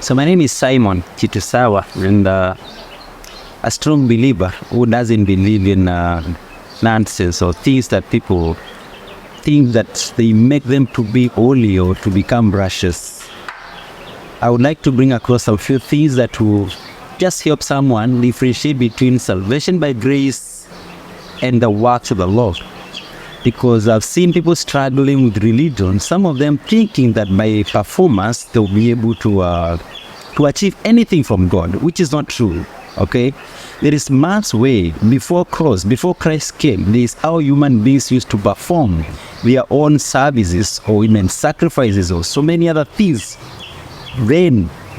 So my name is Simon Kitusawa, and a strong believer who doesn't believe in nonsense or things that people think that they make them to be holy or to become righteous. I would like to bring across a few things that will just help someone differentiate between salvation by grace and the works of the law. Because I've seen people struggling with religion, some of them thinking that by performance they'll be able to achieve anything from God, which is not true. Okay, there is man's way before Christ came. This is how human beings used to perform their own services or even sacrifices or so many other things.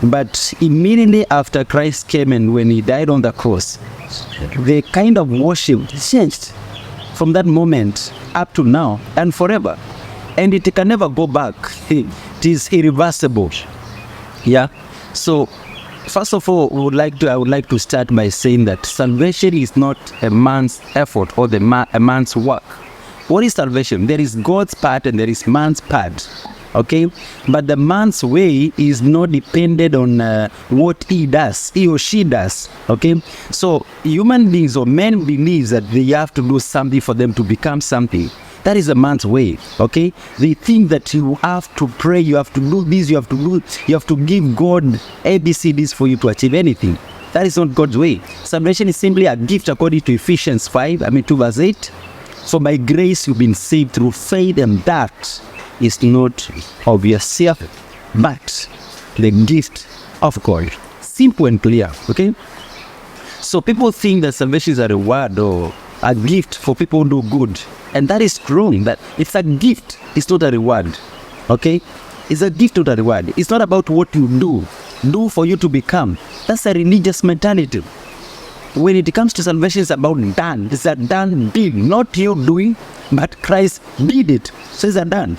But immediately after Christ came and when he died on the cross, the kind of worship changed from that moment up to now and forever, and it can never go back. It is irreversible. Yeah. So first of all, I would like to start by saying that salvation is not a man's effort or a man's work. What is salvation? There is God's part and there is man's part. Okay, but the man's way is not dependent on what he or she does. Okay, so human beings or men believe that they have to do something for them to become something. That is a man's way. Okay, they think that you have to pray, you have to do this, you have to give God ABCDs for you to achieve anything. That is not God's way. Salvation is simply a gift according to Ephesians 2 verse 8. For by grace you've been saved through faith, and that is not of yourself, but the gift of God. Simple and clear. Okay, so people think that salvation is a reward or a gift for people who do good, and that is wrong. That it's a gift, it's not a reward. Okay, it's a gift, not a reward. It's not about what you do for you to become. That's a religious mentality. When it comes to salvation, it's about done. It's a done deed, not you doing, but Christ did it. So it's a done.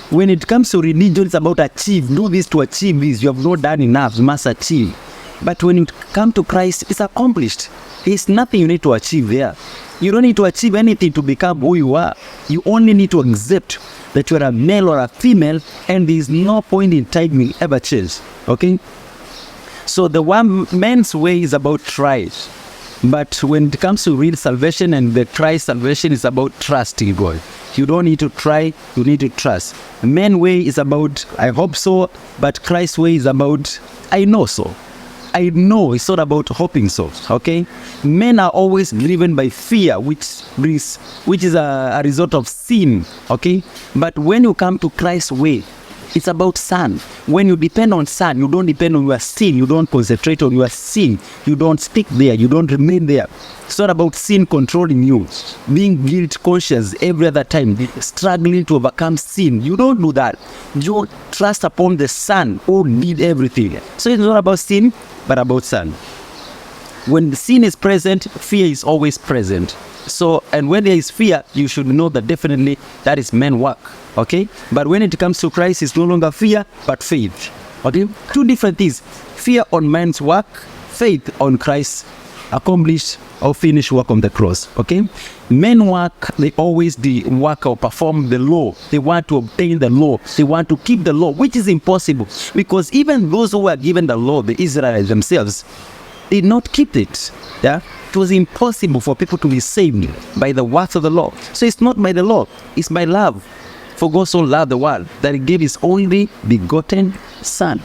When it comes to religion, it's about achieve. Do this to achieve this. You have not done enough. You must achieve. But when it comes to Christ, it's accomplished. There's nothing you need to achieve there. You don't need to achieve anything to become who you are. You only need to accept that you are a male or a female, and there is no point in time will ever change. Okay? So the one man's way is about try. But when it comes to real salvation and the Christ salvation is about trusting God. You don't need to try, you need to trust. Man's way is about, I hope so, but Christ's way is about, I know so. I know it's not about hoping so, okay? Men are always driven by fear, which is a result of sin, okay? But when you come to Christ's way, it's about son. When you depend on son, you don't depend on your sin. You don't concentrate on your sin. You don't stick there. You don't remain there. It's not about sin controlling you, being guilt conscious every other time, struggling to overcome sin. You don't do that. You trust upon the son who did everything. So it's not about sin, but about son. When the sin is present, fear is always present. So, and when there is fear, you should know that definitely that is man's work. Okay? But when it comes to Christ, it's no longer fear, but faith. Okay? Two different things. Fear on man's work, faith on Christ's accomplished or finished work on the cross. Okay? Men work, they always work or perform the law. They want to obtain the law. They want to keep the law, which is impossible. Because even those who were given the law, the Israelites themselves, did not keep it. Yeah? It was impossible for people to be saved by the works of the law. So it's not by the law, it's by love. For God so loved the world that he gave his only begotten son.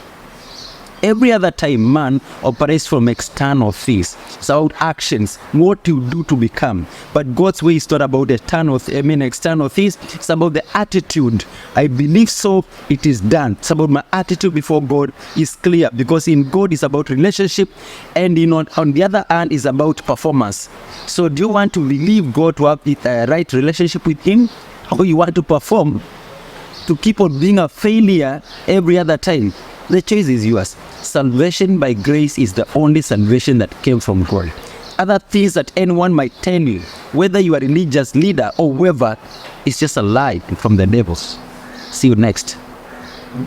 Every other time man operates from external things. It's about actions, what you do to become. But God's way is not about external things. It's about the attitude. I believe so, it is done. It's about my attitude before God is clear. Because in God it's about relationship, and on the other hand is about performance. So do you want to believe God to have the right relationship with him? Or you want to perform to keep on being a failure every other time? The choice is yours. Salvation by grace is the only salvation that came from God. Other things that anyone might tell you, whether you are a religious leader or whoever, is just a lie from the devil. See you next.